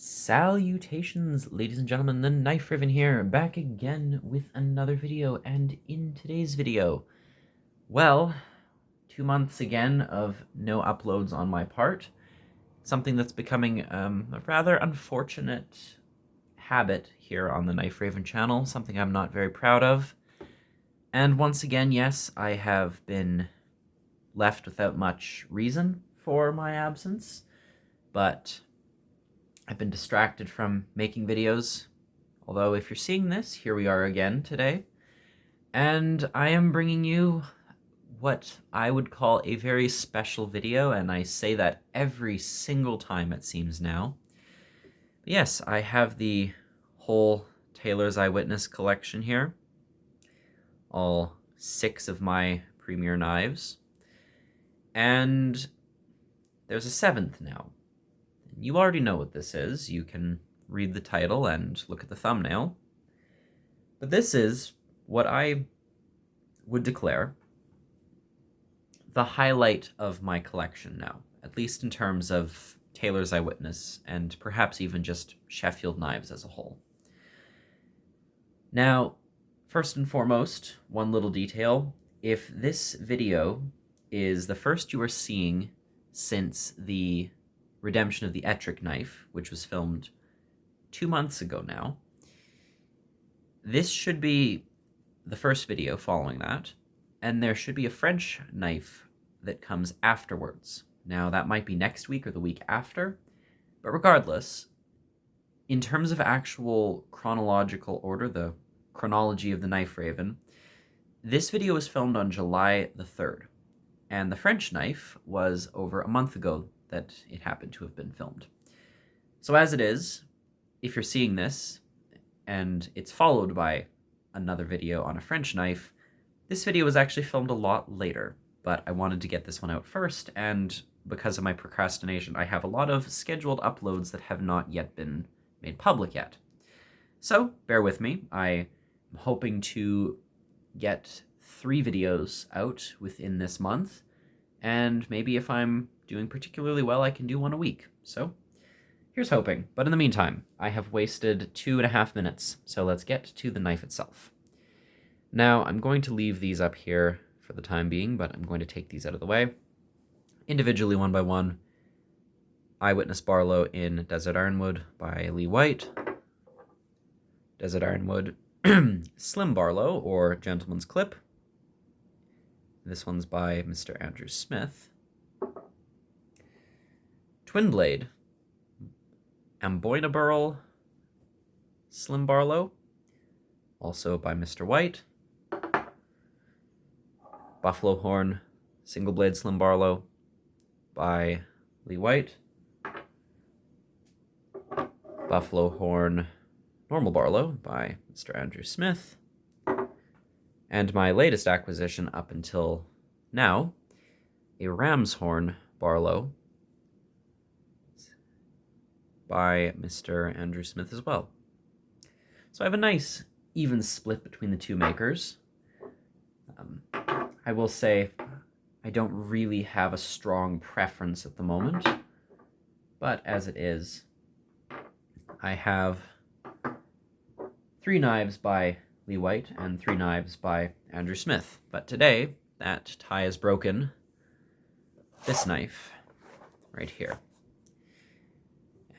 Salutations, ladies and gentlemen, the Knife Raven here, back again with another video, and in today's video, well, 2 months again of no uploads on my part, something that's becoming a rather unfortunate habit here on the Knife Raven channel, something I'm not very proud of, and once again, yes, I have been left without much reason for my absence, but I've been distracted from making videos, although if you're seeing this, here we are again today, and I am bringing you what I would call a very special video, and I say that every single time it seems now. But yes, I have the whole Taylor's Eyewitness collection here, all 6 of my premier knives, and there's a 7th now. You already know what this is. You can read the title and look at the thumbnail. But this is what I would declare the highlight of my collection now, at least in terms of Taylor's Eyewitness and perhaps even just Sheffield knives as a whole. Now, first and foremost, one little detail. If this video is the first you are seeing since the redemption of the Ettrick knife, which was filmed 2 months ago now, this should be the first video following that, and there should be a French knife that comes afterwards. Now, that might be next week or the week after, but regardless, in terms of actual chronological order, the chronology of the Knife Raven, this video was filmed on July the 3rd, and the French knife was over a month ago that it happened to have been filmed. So as it is, if you're seeing this, and it's followed by another video on a French knife, this video was actually filmed a lot later, but I wanted to get this one out first, and because of my procrastination, I have a lot of scheduled uploads that have not yet been made public yet. So, bear with me. I am hoping to get 3 videos out within this month, and maybe if I'm doing particularly well, I can do 1 a week. So here's hoping. But in the meantime, I have wasted 2.5 minutes, so let's get to the knife itself. Now, I'm going to leave these up here for the time being, but I'm going to take these out of the way. Individually, one by one, Eyewitness Barlow in Desert Ironwood by Lee White. Desert Ironwood Slim Barlow, or Gentleman's Clip. This one's by Mr. Andrew Smith. Twin Blade, Amboynaburl Slim Barlow, also by Mr. White. Buffalo Horn Single Blade Slim Barlow by Lee White. Buffalo Horn Normal Barlow by Mr. Andrew Smith. And my latest acquisition up until now, a Ram's Horn Barlow by Mr. Andrew Smith as well. So I have a nice even split between the two makers. I will say I don't really have a strong preference at the moment, but as it is, I have 3 knives by Lee White and 3 knives by Andrew Smith. But today, that tie is broken. This knife right here.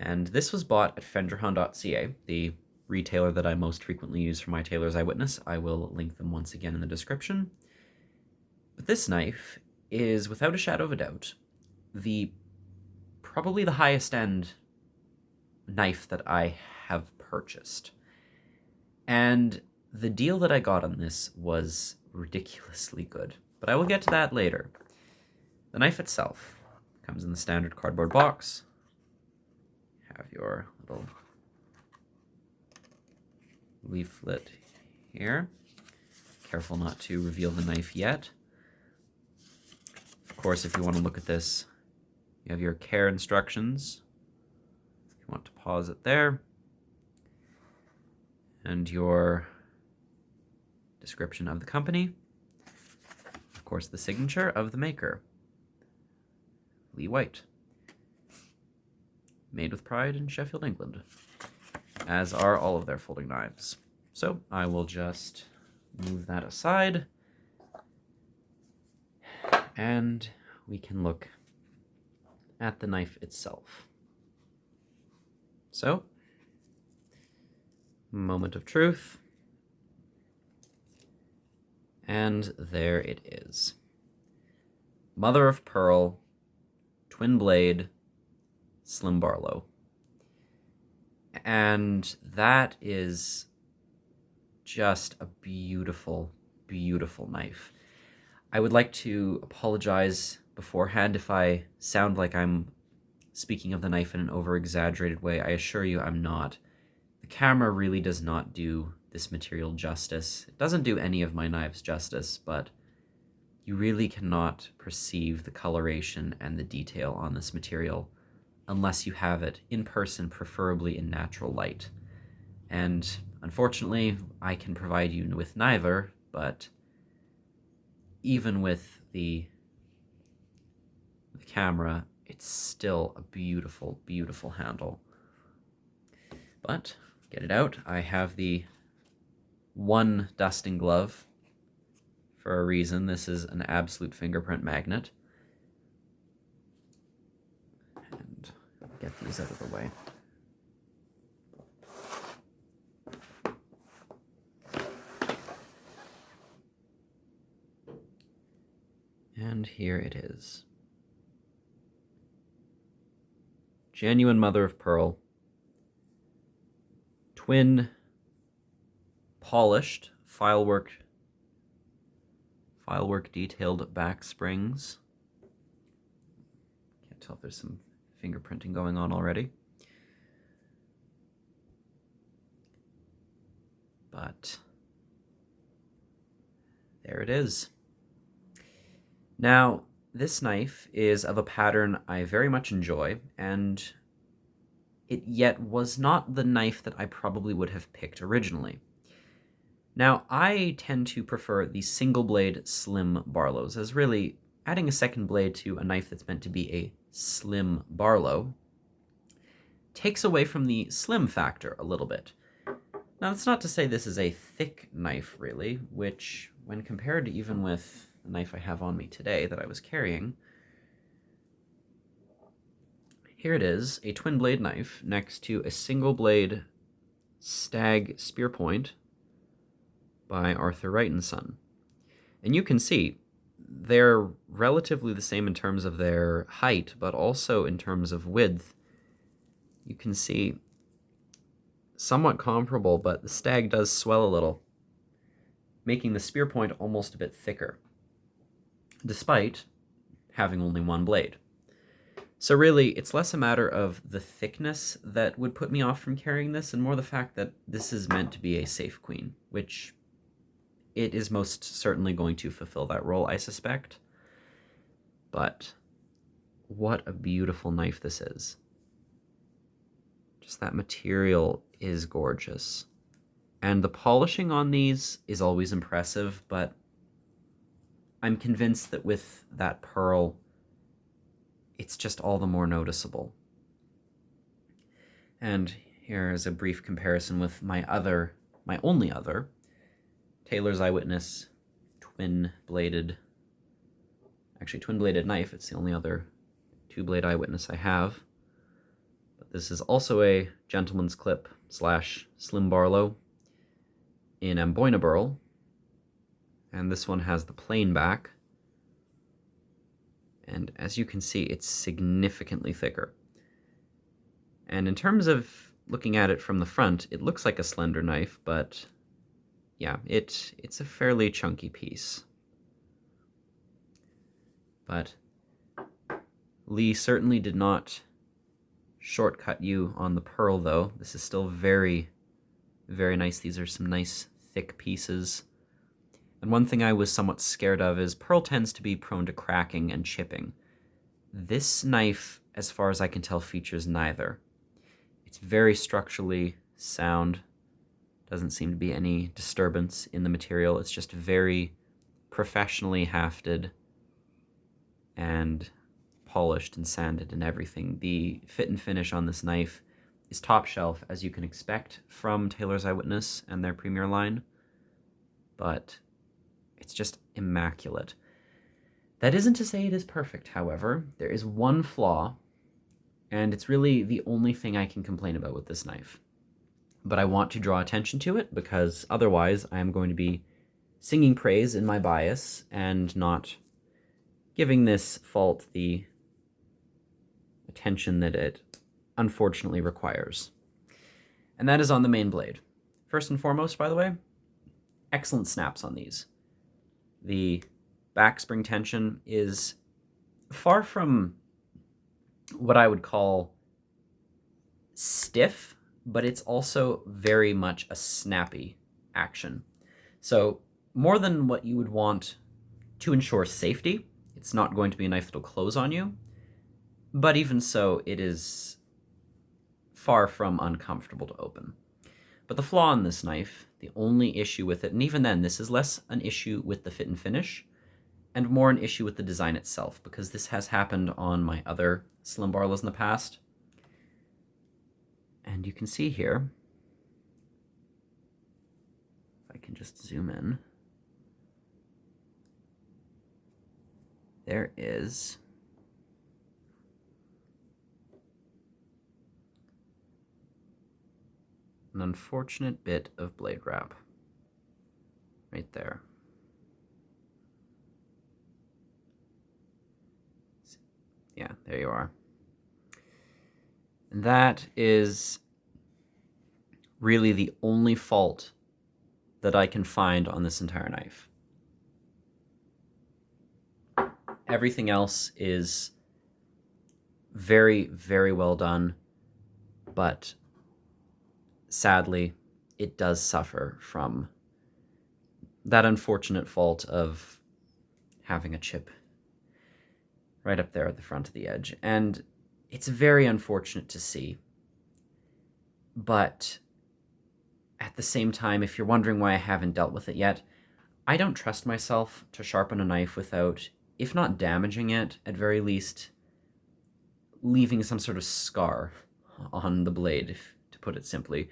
And this was bought at fenderhunt.ca, the retailer that I most frequently use for my Taylor's Eyewitness. I will link them once again in the description. But this knife is, without a shadow of a doubt, probably the highest end knife that I have purchased. And the deal that I got on this was ridiculously good, but I will get to that later. The knife itself comes in the standard cardboard box. Have your little leaflet here. Careful not to reveal the knife yet. Of course, if you want to look at this, you have your care instructions. If you want to pause it there. And your description of the company. Of course, the signature of the maker, Lee White. made with pride in Sheffield, England, as are all of their folding knives. So I will just move that aside, and we can look at the knife itself. So, moment of truth, and there it is. Mother of pearl, twin blade, Slim Barlow. And that is just a beautiful, beautiful knife. I would like to apologize beforehand if I sound like I'm speaking of the knife in an over-exaggerated way. I assure you I'm not. The camera really does not do this material justice. It doesn't do any of my knives justice, but you really cannot perceive the coloration and the detail on this material unless you have it in person, preferably in natural light. And unfortunately, I can provide you with neither, but even with the camera, it's still a beautiful, beautiful handle. But, get it out, I have the one dusting glove for a reason. This is an absolute fingerprint magnet. And get these out of the way. And here it is. Genuine mother of pearl. Twin polished filework detailed back springs. Can't tell if there's some fingerprinting going on already. But there it is. Now, this knife is of a pattern I very much enjoy, and it yet was not the knife that I probably would have picked originally. Now, I tend to prefer the single blade Slim Barlows, as really adding a second blade to a knife that's meant to be a Slim Barlow takes away from the slim factor a little bit. Now, that's not to say this is a thick knife, really, which, when compared to even with the knife I have on me today that I was carrying, here it is, a twin blade knife next to a single blade stag spear point by Arthur Wright & Son. And you can see they're relatively the same in terms of their height, but also in terms of width. You can see somewhat comparable, but the stag does swell a little, making the spear point almost a bit thicker, despite having only one blade. So really, it's less a matter of the thickness that would put me off from carrying this, and more the fact that this is meant to be a safe queen, which it is most certainly going to fulfill that role, I suspect. But what a beautiful knife this is. Just that material is gorgeous. And the polishing on these is always impressive, but I'm convinced that with that pearl, it's just all the more noticeable. And here is a brief comparison with my only other, Taylor's Eyewitness twin-bladed knife. It's the only other two-blade Eyewitness I have. But this is also a gentleman's clip / Slim Barlow in Amboina burl. And this one has the plain back. And as you can see, it's significantly thicker. And in terms of looking at it from the front, it looks like a slender knife, but yeah, it's a fairly chunky piece. But Lee certainly did not shortcut you on the pearl, though. This is still very, very nice. These are some nice thick pieces. And one thing I was somewhat scared of is pearl tends to be prone to cracking and chipping. This knife, as far as I can tell, features neither. It's very structurally sound. Doesn't seem to be any disturbance in the material. It's just very professionally hafted and polished and sanded and everything. The fit and finish on this knife is top shelf, as you can expect from Taylor's Eyewitness and their Premier line, but it's just immaculate. That isn't to say it is perfect, however. There is one flaw, and it's really the only thing I can complain about with this knife. But I want to draw attention to it, because otherwise I am going to be singing praise in my bias and not giving this fault the attention that it unfortunately requires. And that is on the main blade. First and foremost, by the way, excellent snaps on these. The back spring tension is far from what I would call stiff, but it's also very much a snappy action. So more than what you would want to ensure safety, it's not going to be a knife that'll close on you, but even so, it is far from uncomfortable to open. But the flaw in this knife, the only issue with it, and even then, this is less an issue with the fit and finish, and more an issue with the design itself, because this has happened on my other Slim Barlows in the past. And you can see here, if I can just zoom in, there is an unfortunate bit of blade wrap right there. Yeah, there you are. And that is really the only fault that I can find on this entire knife. Everything else is very, very well done, but sadly, it does suffer from that unfortunate fault of having a chip right up there at the front of the edge. And it's very unfortunate to see, but at the same time, if you're wondering why I haven't dealt with it yet, I don't trust myself to sharpen a knife without, if not damaging it, at very least leaving some sort of scar on the blade, to put it simply.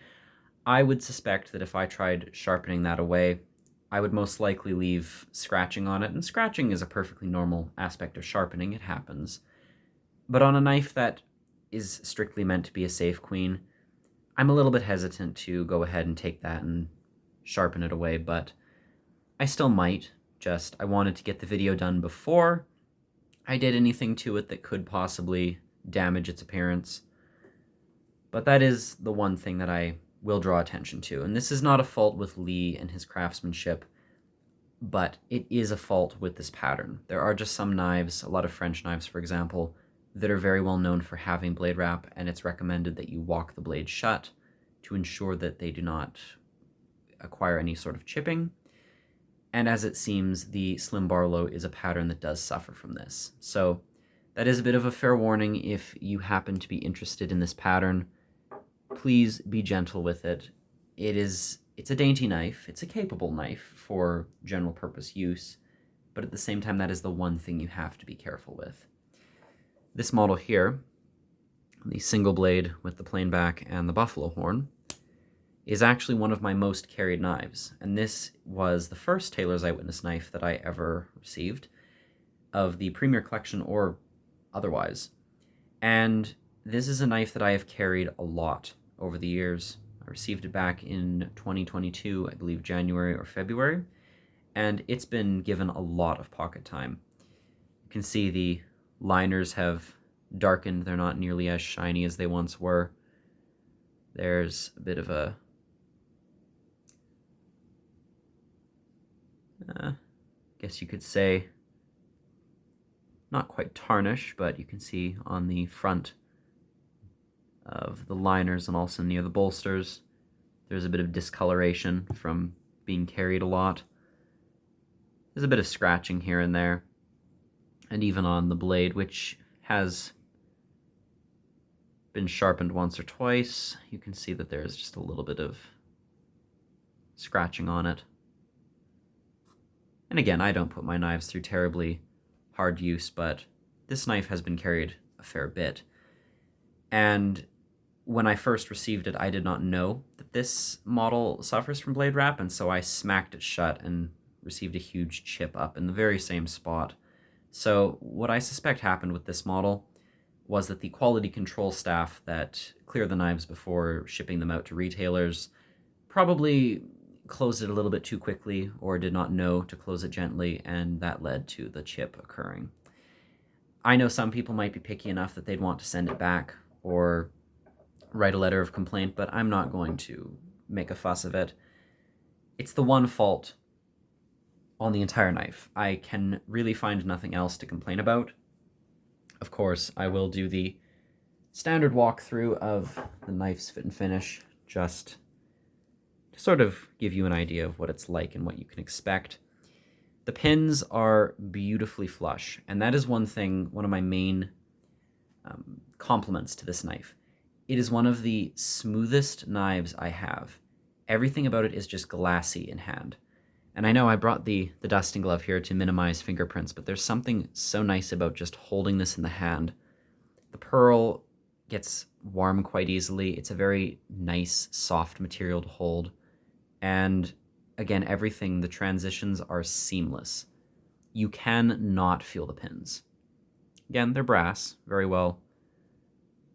I would suspect that if I tried sharpening that away, I would most likely leave scratching on it, and scratching is a perfectly normal aspect of sharpening, it happens. But on a knife that is strictly meant to be a safe queen, I'm a little bit hesitant to go ahead and take that and sharpen it away, but I still might. Just, I wanted to get the video done before I did anything to it that could possibly damage its appearance. But that is the one thing that I will draw attention to. And this is not a fault with Lee and his craftsmanship, but it is a fault with this pattern. There are just some knives, a lot of French knives, for example, that are very well known for having blade wrap, and it's recommended that you walk the blade shut to ensure that they do not acquire any sort of chipping. And as it seems, the Slim Barlow is a pattern that does suffer from this. So that is a bit of a fair warning. If you happen to be interested in this pattern, please be gentle with it. It's a dainty knife. It's a capable knife for general purpose use, but at the same time, that is the one thing you have to be careful with. This model here, the single blade with the plain back and the buffalo horn, is actually one of my most carried knives. And this was the first Taylor's Eyewitness knife that I ever received of the Premier Collection or otherwise. And this is a knife that I have carried a lot over the years. I received it back in 2022, I believe January or February, and it's been given a lot of pocket time. You can see the liners have darkened. They're not nearly as shiny as they once were. There's a bit of a guess you could say not quite tarnish, but you can see on the front of the liners and also near the bolsters there's a bit of discoloration from being carried a lot. There's a bit of scratching here and there, and even on the blade, which has been sharpened once or twice, you can see that there's just a little bit of scratching on it. And again, I don't put my knives through terribly hard use, but this knife has been carried a fair bit. And when I first received it, I did not know that this model suffers from blade wrap, and so I smacked it shut and received a huge chip up in the very same spot. So what I suspect happened with this model was that the quality control staff that clear the knives before shipping them out to retailers probably closed it a little bit too quickly or did not know to close it gently, and that led to the chip occurring. I know some people might be picky enough that they'd want to send it back or write a letter of complaint, but I'm not going to make a fuss of it. It's the one fault on the entire knife. I can really find nothing else to complain about. Of course, I will do the standard walkthrough of the knife's fit and finish, just to sort of give you an idea of what it's like and what you can expect. The pins are beautifully flush, and that is one of my main compliments to this knife. It is one of the smoothest knives I have. Everything about it is just glassy in hand. And I know I brought the dusting glove here to minimize fingerprints, but there's something so nice about just holding this in the hand. The pearl gets warm quite easily. It's a very nice, soft material to hold. And again, the transitions are seamless. You can not feel the pins. Again, they're brass, very well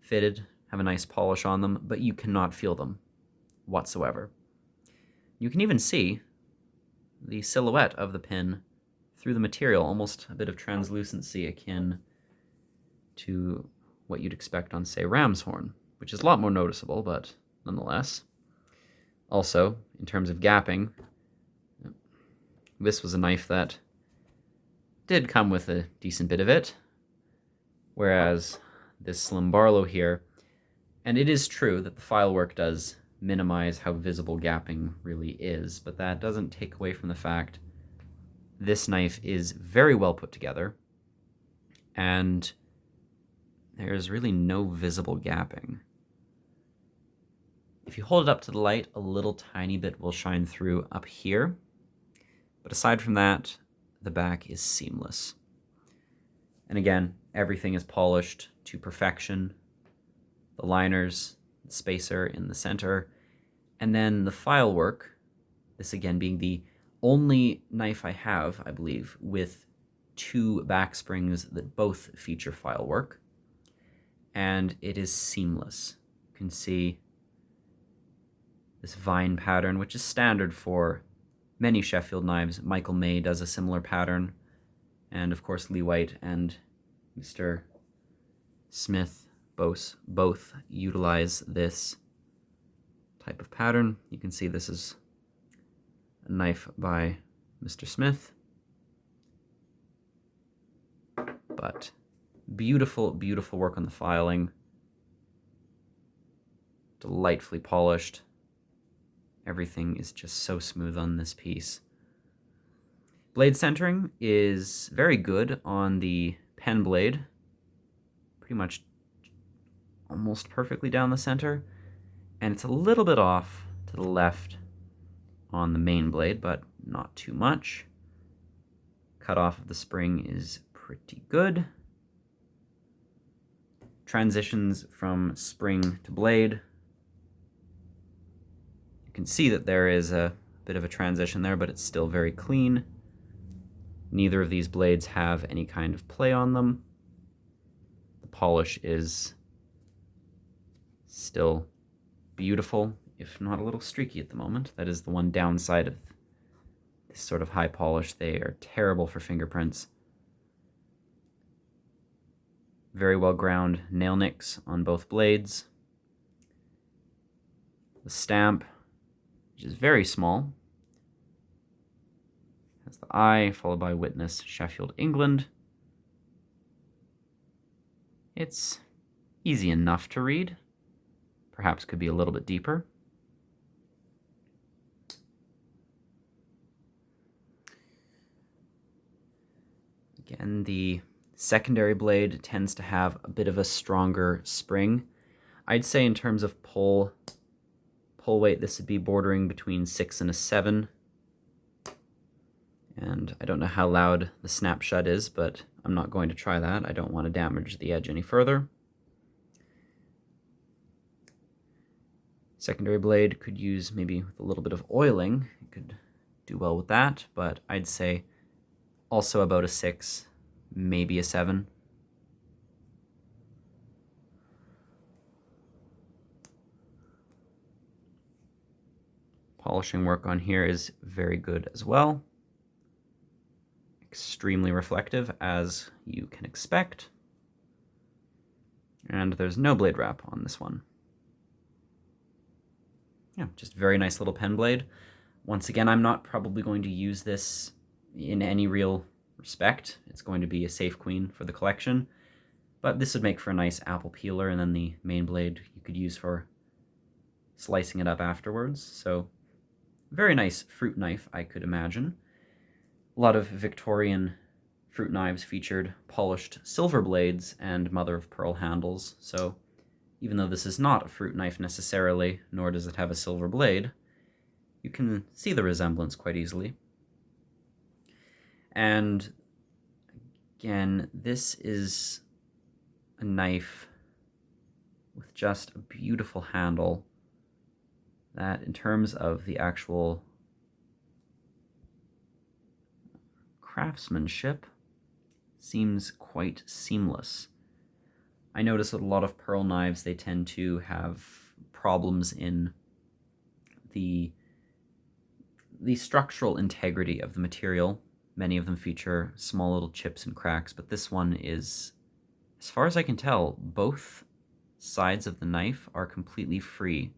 fitted, have a nice polish on them, but you cannot feel them whatsoever. You can even see the silhouette of the pin through the material, almost a bit of translucency akin to what you'd expect on, say, ram's horn, which is a lot more noticeable, but nonetheless. Also, in terms of gapping, this was a knife that did come with a decent bit of it, whereas this Slim Barlow here, and it is true that the file work does minimize how visible gapping really is, but that doesn't take away from the fact this knife is very well put together, and there's really no visible gapping. If you hold it up to the light, a little tiny bit will shine through up here, but aside from that, the back is seamless. And again, everything is polished to perfection. The liners, the spacer in the center, and then the file work, this again being the only knife I have, I believe, with 2 back springs that both feature file work, and it is seamless. You can see this vine pattern, which is standard for many Sheffield knives. Michael May does a similar pattern, and of course Lee White and Mr. Smith both utilize this type of pattern. You can see this is a knife by Mr. Smith, but beautiful, beautiful work on the filing. Delightfully polished. Everything is just so smooth on this piece. Blade centering is very good on the pen blade. Pretty much almost perfectly down the center. And it's a little bit off to the left on the main blade, but not too much. Cut off of the spring is pretty good. Transitions from spring to blade. You can see that there is a bit of a transition there, but it's still very clean. Neither of these blades have any kind of play on them. The polish is still beautiful, if not a little streaky at the moment. That is the one downside of this sort of high polish. They are terrible for fingerprints. Very well ground nail nicks on both blades. The stamp, which is very small, has the I followed by witness Sheffield, England. It's easy enough to read. Perhaps could be a little bit deeper. Again, the secondary blade tends to have a bit of a stronger spring. I'd say in terms of pull weight, this would be bordering between 6 and a 7. And I don't know how loud the snap shut is, but I'm not going to try that. I don't want to damage the edge any further. Secondary blade could use maybe with a little bit of oiling. It could do well with that, but I'd say also about a 6, maybe a 7. Polishing work on here is very good as well. Extremely reflective, as you can expect. And there's no blade wrap on this one. Yeah, just very nice little pen blade. Once again, I'm not probably going to use this in any real respect. It's going to be a safe queen for the collection, but this would make for a nice apple peeler, and then the main blade you could use for slicing it up afterwards. So very nice fruit knife, I could imagine. A lot of Victorian fruit knives featured polished silver blades and mother-of-pearl handles, so even though this is not a fruit knife necessarily, nor does it have a silver blade, you can see the resemblance quite easily. And again, this is a knife with just a beautiful handle that, in terms of the actual craftsmanship, seems quite seamless. I notice that a lot of pearl knives, they tend to have problems in the structural integrity of the material. Many of them feature small little chips and cracks, but this one is, as far as I can tell, both sides of the knife are completely free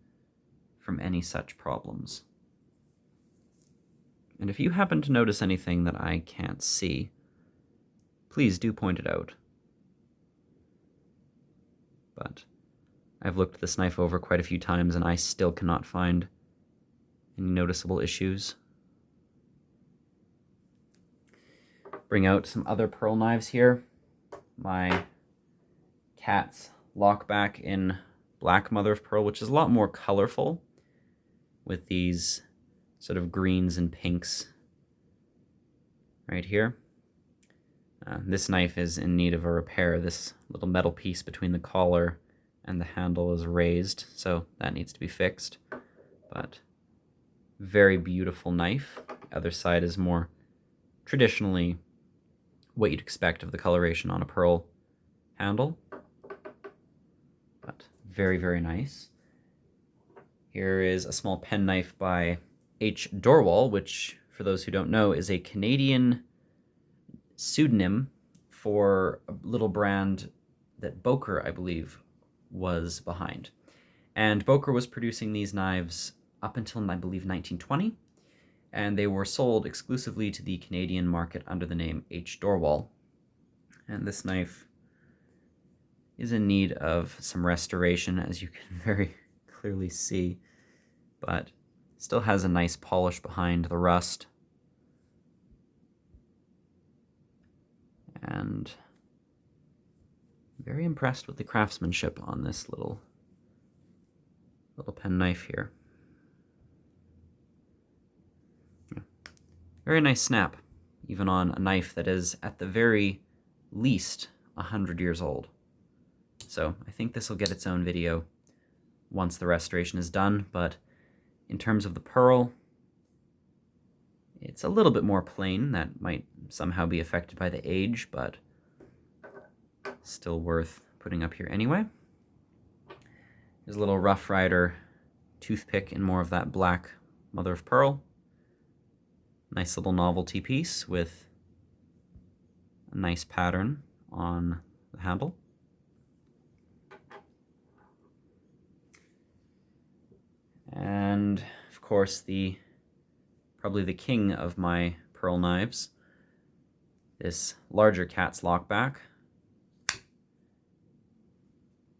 from any such problems. And if you happen to notice anything that I can't see, please do point it out. But I've looked this knife over quite a few times and I still cannot find any noticeable issues. Bring out some other pearl knives here. My cat's lockback in black mother of pearl, which is a lot more colorful, with these sort of greens and pinks right here. This knife is in need of a repair. This little metal piece between the collar and the handle is raised, so that needs to be fixed. But very beautiful knife. The other side is more traditionally what you'd expect of the coloration on a pearl handle. But very, very nice. Here is a small pen knife by H. Dorwall, which, for those who don't know, is a Canadian pseudonym for a little brand that Boker, I believe, was behind. And Boker was producing these knives up until, I believe, 1920, and they were sold exclusively to the Canadian market under the name H. Dorwall. And this knife is in need of some restoration, as you can very clearly see, but still has a nice polish behind the rust. And very impressed with the craftsmanship on this little pen knife here. Yeah. Very nice snap, even on a knife that is at the very least 100 years old. So I think this will get its own video once the restoration is done, but in terms of the pearl, it's a little bit more plain. That might somehow be affected by the age, but still worth putting up here anyway. There's a little Rough Rider toothpick in more of that black mother of pearl. Nice little novelty piece with a nice pattern on the handle. And of course, probably the king of my pearl knives, this larger cat's lockback.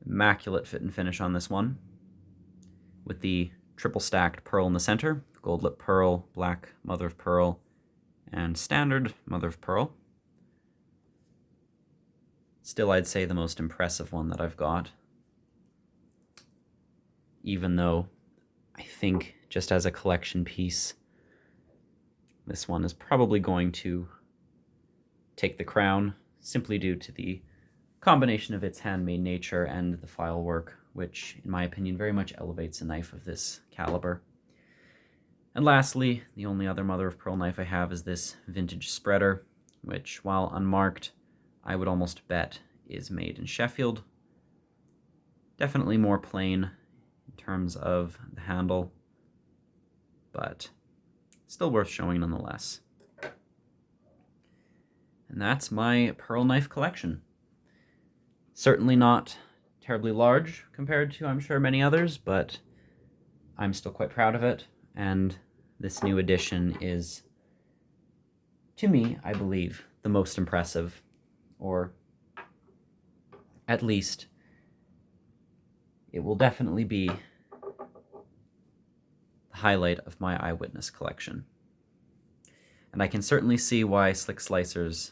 Immaculate fit and finish on this one, with the triple stacked pearl in the center, gold lip pearl, black mother of pearl, and standard mother of pearl. Still, I'd say the most impressive one that I've got, even though I think just as a collection piece, This one is probably going to take the crown, simply due to the combination of its handmade nature and the file work, which, in my opinion, very much elevates a knife of this caliber. And lastly, the only other mother of pearl knife I have is this vintage spreader, which, while unmarked, I would almost bet is made in Sheffield. Definitely more plain in terms of the handle, but still worth showing nonetheless. And that's my pearl knife collection. Certainly not terribly large compared to, I'm sure, many others, but I'm still quite proud of it, and this new edition is, to me, I believe, the most impressive, or at least it will definitely be the highlight of my eyewitness collection. And I can certainly see why Slick Slicers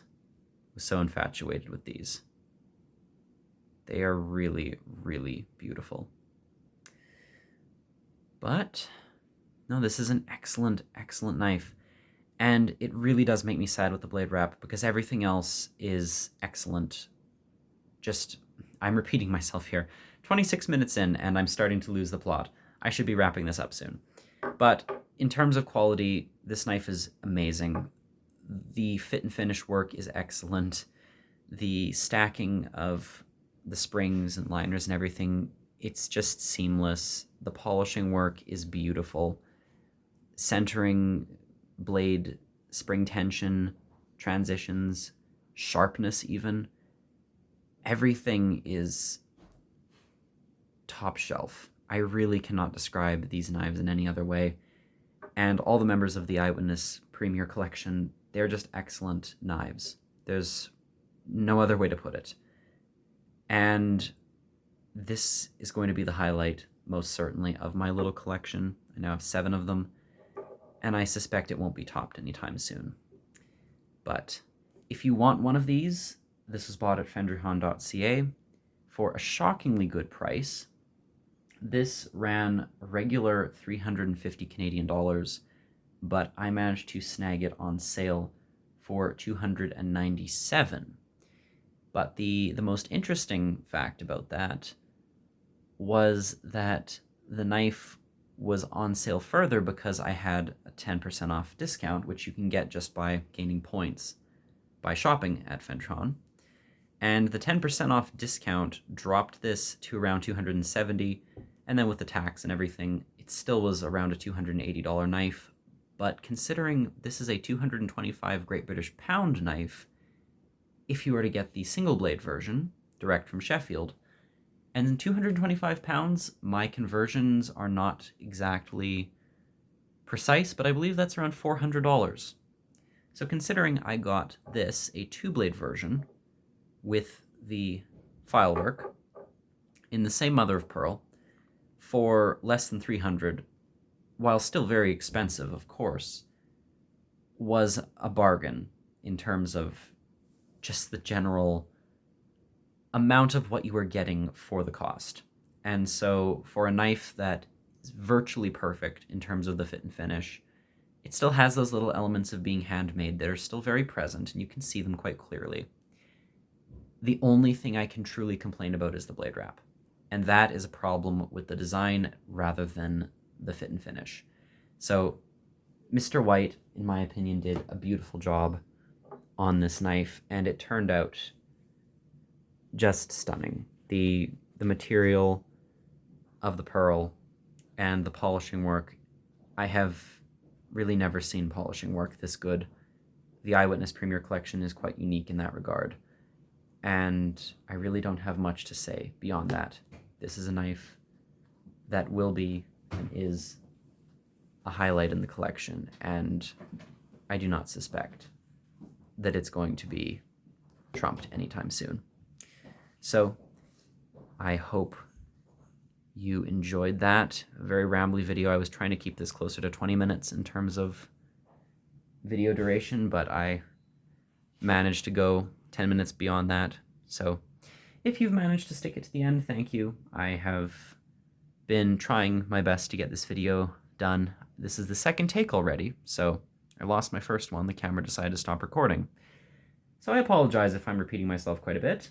was so infatuated with these. They are really, really beautiful. But no, this is an excellent, excellent knife. And it really does make me sad with the blade wrap, because everything else is excellent. Just, I'm repeating myself here. 26 minutes in, and I'm starting to lose the plot. I should be wrapping this up soon. But in terms of quality, this knife is amazing. The fit and finish work is excellent. The stacking of the springs and liners and everything, it's just seamless. The polishing work is beautiful. Centering, blade, spring tension, transitions, sharpness even. Everything is top shelf. I really cannot describe these knives in any other way. And all the members of the Eyewitness Premier Collection, they're just excellent knives. There's no other way to put it. And this is going to be the highlight, most certainly, of my little collection. I now have 7 of them, and I suspect it won't be topped anytime soon. But if you want one of these, this was bought at fenderhon.ca for a shockingly good price. This ran a regular 350 Canadian dollars, but I managed to snag it on sale for 297. But the most interesting fact about that was that the knife was on sale further because I had a 10% off discount, which you can get just by gaining points by shopping at Fenderhon. And the 10% off discount dropped this to around 270, and then with the tax and everything, it still was around a $280 knife. But considering this is a 225 Great British Pound knife, if you were to get the single blade version, direct from Sheffield, and in 225 pounds, my conversions are not exactly precise, but I believe that's around $400. So considering I got this, a 2-blade version, with the file work, in the same mother of pearl, for less than $300, while still very expensive, of course, was a bargain in terms of just the general amount of what you were getting for the cost. And so for a knife that is virtually perfect in terms of the fit and finish, it still has those little elements of being handmade that are still very present, and you can see them quite clearly. The only thing I can truly complain about is the blade wrap, and that is a problem with the design rather than the fit and finish. So Mr. White, in my opinion, did a beautiful job on this knife, and it turned out just stunning. The material of the pearl and the polishing work, I have really never seen polishing work this good. The Eyewitness Premier Collection is quite unique in that regard, and I really don't have much to say beyond that. This is a knife that will be and is a highlight in the collection, and I do not suspect that it's going to be trumped anytime soon. So I hope you enjoyed that. A very rambly video. I was trying to keep this closer to 20 minutes in terms of video duration, but I managed to go 10 minutes beyond that. So if you've managed to stick it to the end, thank you. I have been trying my best to get this video done. This is the second take already, so I lost my first one. The camera decided to stop recording. So I apologize if I'm repeating myself quite a bit.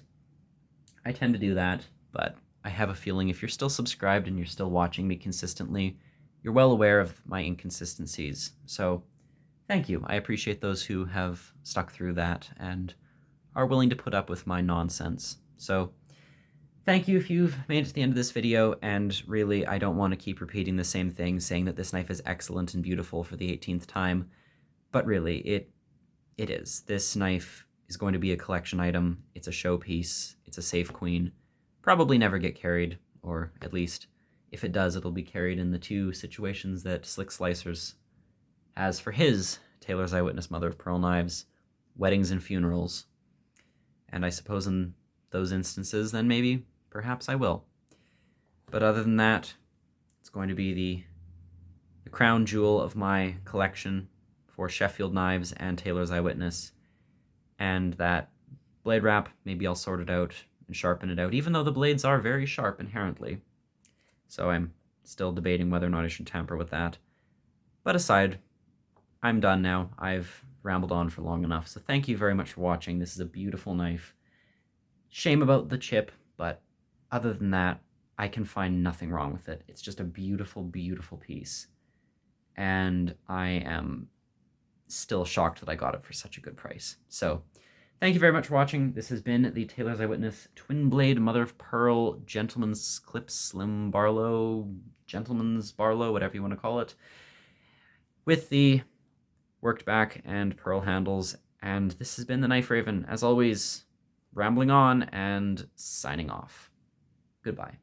I tend to do that, but I have a feeling if you're still subscribed and you're still watching me consistently, you're well aware of my inconsistencies. So thank you. I appreciate those who have stuck through that and are willing to put up with my nonsense. So thank you if you've made it to the end of this video, and really, I don't want to keep repeating the same thing, saying that this knife is excellent and beautiful for the 18th time, but really, it is. This knife is going to be a collection item. It's a showpiece. It's a safe queen. Probably never get carried, or at least, if it does, it'll be carried in the two situations that Slick Slicers has for his Taylor's Eyewitness Mother of Pearl knives, weddings and funerals. And I suppose in those instances, then maybe, perhaps I will. But other than that, it's going to be the crown jewel of my collection for Sheffield knives and Taylor's Eyewitness. And that blade wrap, maybe I'll sort it out and sharpen it out, even though the blades are very sharp inherently. So I'm still debating whether or not I should tamper with that. But aside, I'm done now. I've rambled on for long enough, so thank you very much for watching. This is a beautiful knife. Shame about the chip, but other than that, I can find nothing wrong with it. It's just a beautiful, beautiful piece. And I am still shocked that I got it for such a good price. So thank you very much for watching. This has been the Taylor's Eyewitness Twin Blade Mother of Pearl Gentleman's Clip Slim Barlow, Gentleman's Barlow, whatever you want to call it, with the worked back and pearl handles. And this has been the Knife Raven, as always, rambling on and signing off. Goodbye.